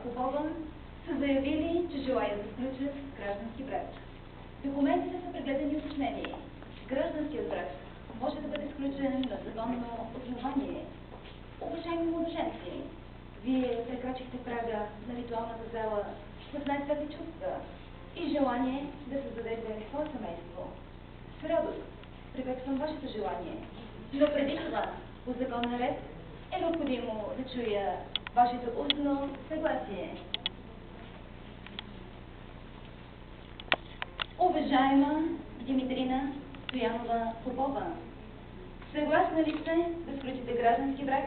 Попова са заявили, че желаят да сключат граждански брак. Документите са прегледани и уточнени. Гражданският брак може да бъде сключен на законно основание. Уважаеми младоженци, вие прекрачихте прага на ритуалната зала с най-светли чувства и желание да създадете свое семейство. С радост приветствам вашето желание, но преди това, по законен ред, е необходимо да чуя вашето устно съгласие. Уважаема Димитрина Стоянова Попова, съгласна ли сте да сключите граждански брак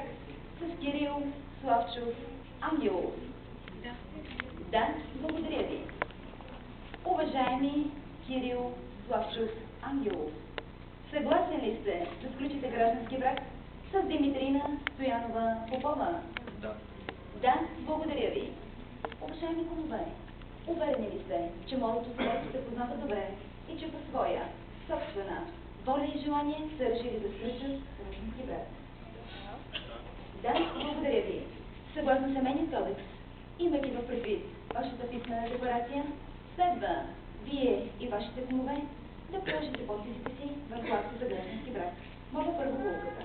с Кирил Славчов Ангелов? Да. Да, благодаря ви. Уважаеми Кирил Славчов Ангелов, съгласен ли сте да сключите граждански брак с Димитрина Стоянова Попова? Да. Да, благодаря ви. Уважаеми кумове, уверени ли сте, че младото семейство се познава добре и че по своя собствена воля и желание са решили да сключат граждански брак? Да, благодаря ви. Съгласно Семейния кодекс, имайки в предвид вашата писмена декларация, следва вие и вашите кумове да положите подписите си върху акта за граждански брак. Моля първо полуката.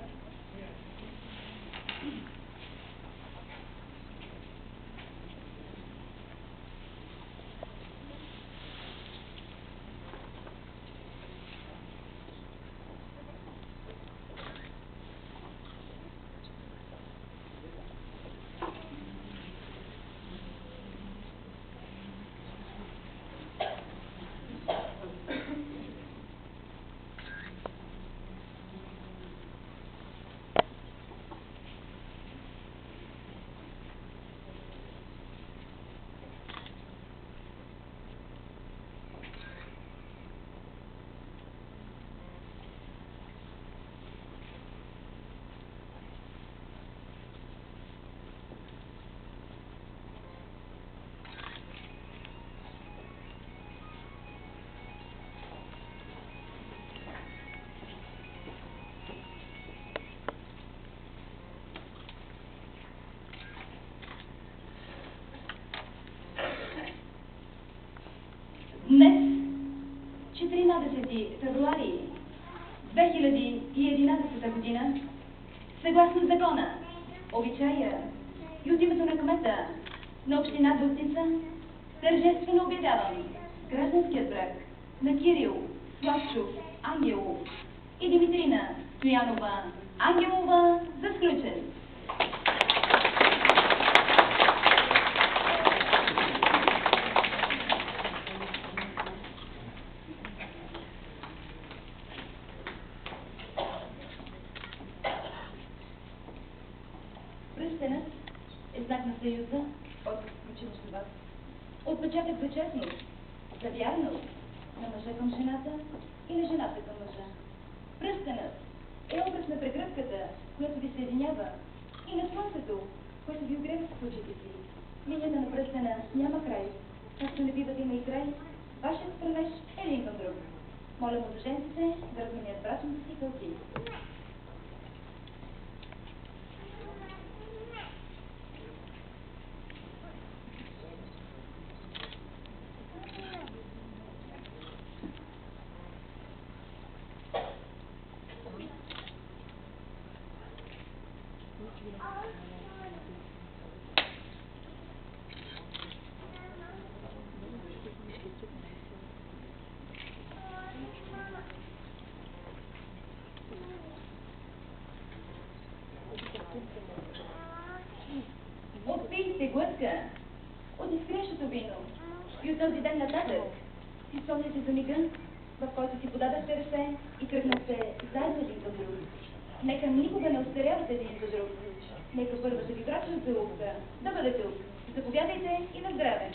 Днес, 14 февруари 2011 година, съгласно закона, обичая и от името на кмета на община Дупница, тържествено обявявам гражданският брак на Кирил Славчов Ангелов и Димитрина Стоянова Ангелова за сключен. Пръстенът е знак на съюза от включваща вас. Отпечатък за честност, за вярност на мъжа към жената и на жената към мъжа. Пръстенът е образ на прегръдката, която ви съединява, и на слънцето, което ви огрeva с очите си. Линията на пръстена няма край, както не бива да има и край. Вашият стремеж е един към друг. Моля младоженците да разменят брачните си кълци. Отпийте глътка от изкрещото вино и от този ден нататък си спомняте за мига, в който си подадахте ръце и тръгнахте заедно един към друг. Нека никога не остарявате един за друг. Нека първата ви брачна целувка да бъде тук. Заповядайте и на здраве!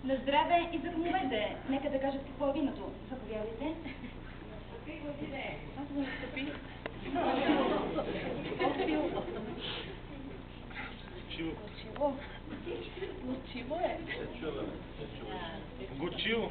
На здраве и за кумовете. Нека да кажат какво е виното. Заповядайте. Горчиво е. Горчиво.